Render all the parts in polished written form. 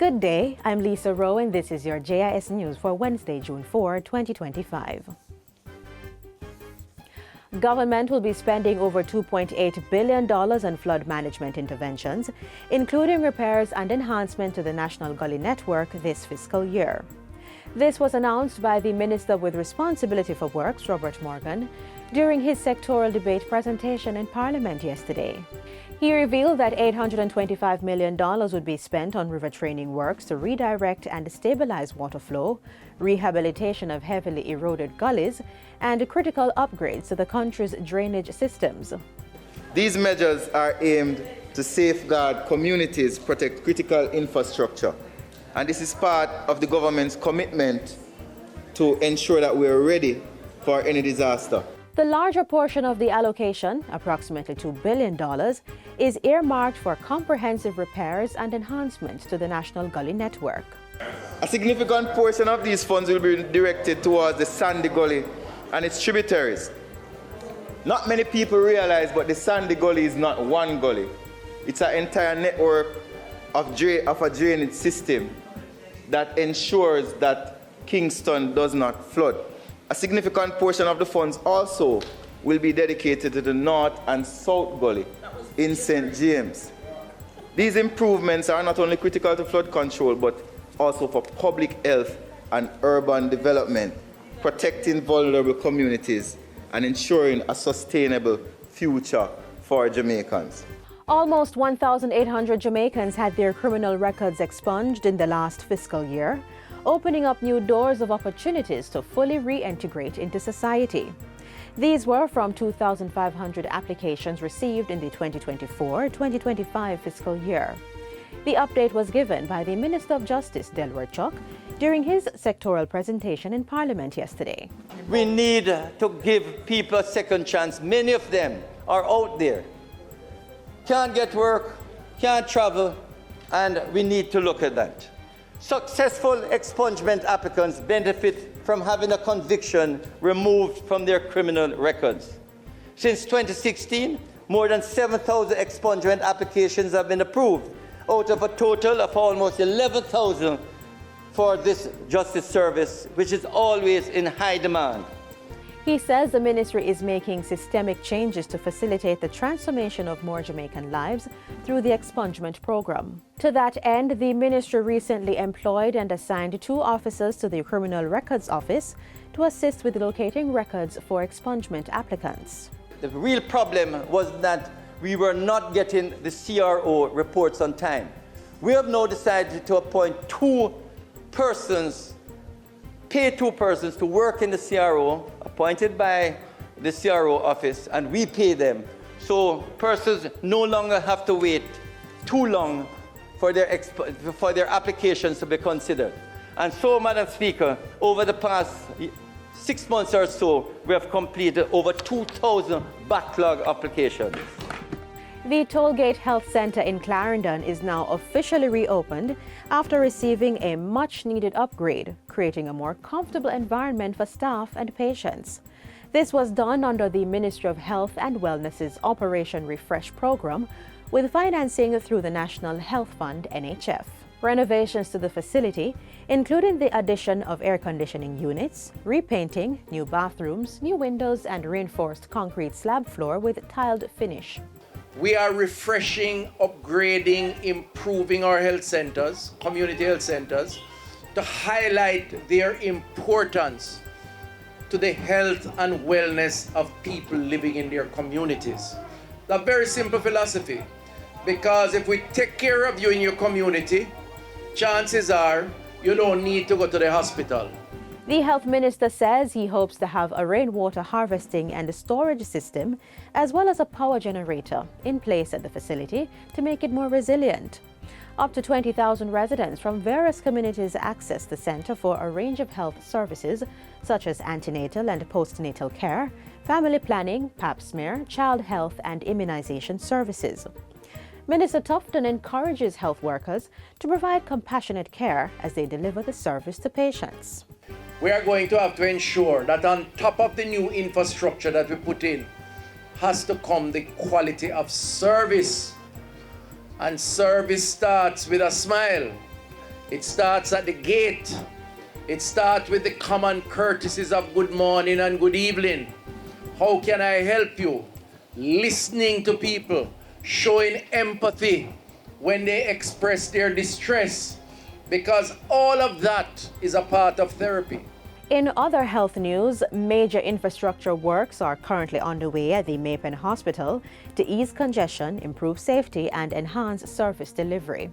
Good day, I'm Lisa Rowe and this is your JIS News for Wednesday, June 4, 2025. Government will be spending over $2.8 billion on flood management interventions, including repairs and enhancement to the National Gully network this fiscal year. This was announced by the Minister with Responsibility for Works, Robert Morgan, during his sectoral debate presentation in Parliament yesterday. He revealed that $825 million would be spent on river training works to redirect and stabilize water flow, rehabilitation of heavily eroded gullies, and critical upgrades to the country's drainage systems. These measures are aimed to safeguard communities, protect critical infrastructure, and this is part of the government's commitment to ensure that we are ready for any disaster. The larger portion of the allocation, approximately $2 billion, is earmarked for comprehensive repairs and enhancements to the National Gully network. A significant portion of these funds will be directed towards the Sandy Gully and its tributaries. Not many people realize, but the Sandy Gully is not one gully. It's an entire network of a drainage system that ensures that Kingston does not flood. A significant portion of the funds also will be dedicated to the North and South Gully in St. James. These improvements are not only critical to flood control, but also for public health and urban development, protecting vulnerable communities and ensuring a sustainable future for Jamaicans. Almost 1,800 Jamaicans had their criminal records expunged in the last fiscal year, opening up new doors of opportunities to fully reintegrate into society. These were from 2,500 applications received in the 2024-2025 fiscal year. The update was given by the Minister of Justice, Delwar Chuck, during his sectoral presentation in Parliament yesterday. We need to give people a second chance. Many of them are out there, can't get work, can't travel, and we need to look at that. Successful expungement applicants benefit from having a conviction removed from their criminal records. Since 2016, more than 7,000 expungement applications have been approved, out of a total of almost 11,000 for this justice service, which is always in high demand. He says the ministry is making systemic changes to facilitate the transformation of more Jamaican lives through the expungement program. To that end, the ministry recently employed and assigned 2 officers to the Criminal Records Office to assist with locating records for expungement applicants. The real problem was that we were not getting the CRO reports on time. We have now decided to appoint 2 persons, pay 2 persons to work in the CRO, appointed by the CRO office, and we pay them. So persons no longer have to wait too long for their applications to be considered. And so, Madam Speaker, over the past 6 months or so, we have completed over 2,000 backlog applications. The Tollgate Health Center in Clarendon is now officially reopened after receiving a much-needed upgrade, creating a more comfortable environment for staff and patients. This was done under the Ministry of Health and Wellness's Operation Refresh program, with financing through the National Health Fund, NHF. Renovations to the facility, including the addition of air conditioning units, repainting, new bathrooms, new windows, and reinforced concrete slab floor with tiled finish. We are refreshing, upgrading, improving our health centers, community health centers, to highlight their importance to the health and wellness of people living in their communities. A very simple philosophy, because if we take care of you in your community, chances are you don't need to go to the hospital. The health minister says he hopes to have a rainwater harvesting and storage system, as well as a power generator, in place at the facility to make it more resilient. Up to 20,000 residents from various communities access the center for a range of health services, such as antenatal and postnatal care, family planning, pap smear, child health, and immunization services. Minister Tufton encourages health workers to provide compassionate care as they deliver the service to patients. We are going to have to ensure that on top of the new infrastructure that we put in, has to come the quality of service. And service starts with a smile. It starts at the gate. It starts with the common courtesies of good morning and good evening. How can I help you? Listening to people, showing empathy when they express their distress, because all of that is a part of therapy. In other health news, major infrastructure works are currently underway at the Mapen Hospital to ease congestion, improve safety, and enhance service delivery.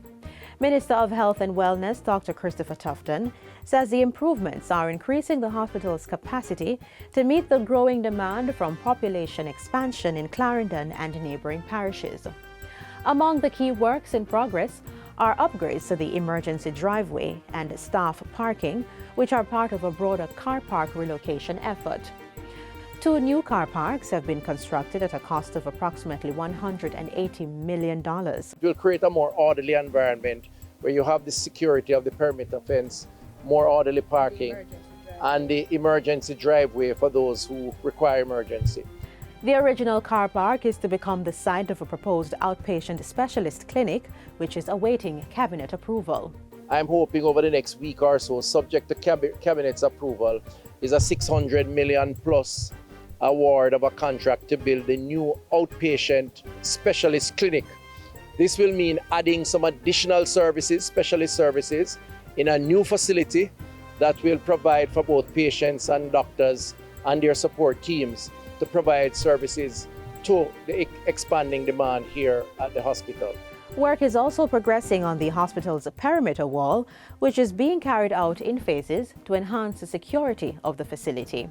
Minister of Health and Wellness, Dr. Christopher Tufton, says the improvements are increasing the hospital's capacity to meet the growing demand from population expansion in Clarendon and neighboring parishes. Among the key works in progress are upgrades to the emergency driveway and staff parking, which are part of a broader car park relocation effort. 2 new car parks have been constructed at a cost of approximately $180 million. It will create a more orderly environment where you have the security of the perimeter fence, more orderly parking, and the emergency driveway for those who require emergency. The original car park is to become the site of a proposed outpatient specialist clinic, which is awaiting cabinet approval. I'm hoping over the next week or so, subject to cabinet's approval, is a $600 million plus award of a contract to build a new outpatient specialist clinic. This will mean adding some additional services, specialist services, in a new facility that will provide for both patients and doctors and their support teams to provide services to the expanding demand here at the hospital. Work is also progressing on the hospital's perimeter wall, which is being carried out in phases to enhance the security of the facility.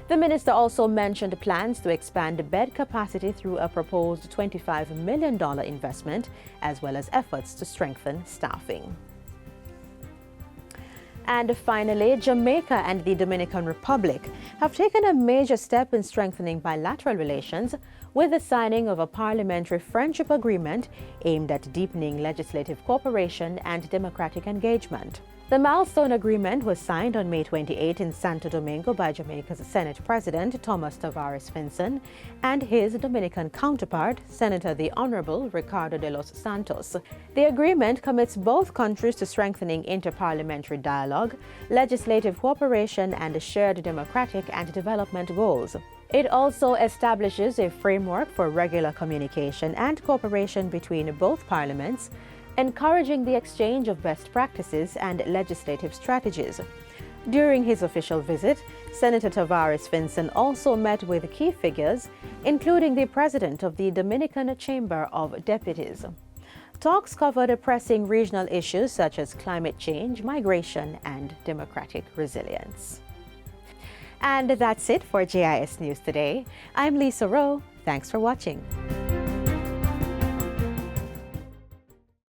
The minister also mentioned plans to expand bed capacity through a proposed $25 million investment, as well as efforts to strengthen staffing. And finally, Jamaica and the Dominican Republic have taken a major step in strengthening bilateral relations with the signing of a parliamentary friendship agreement aimed at deepening legislative cooperation and democratic engagement. The milestone agreement was signed on May 28 in Santo Domingo by Jamaica's Senate President Thomas Tavares Finson and his Dominican counterpart, Senator the Honorable Ricardo de los Santos. The agreement commits both countries to strengthening interparliamentary dialogue, legislative cooperation, and shared democratic and development goals. It also establishes a framework for regular communication and cooperation between both parliaments, encouraging the exchange of best practices and legislative strategies. During his official visit, Senator Tavares Finson also met with key figures, including the president of the Dominican Chamber of Deputies. Talks covered pressing regional issues such as climate change, migration, and democratic resilience. And that's it for JIS News Today. I'm Lisa Rowe. Thanks for watching.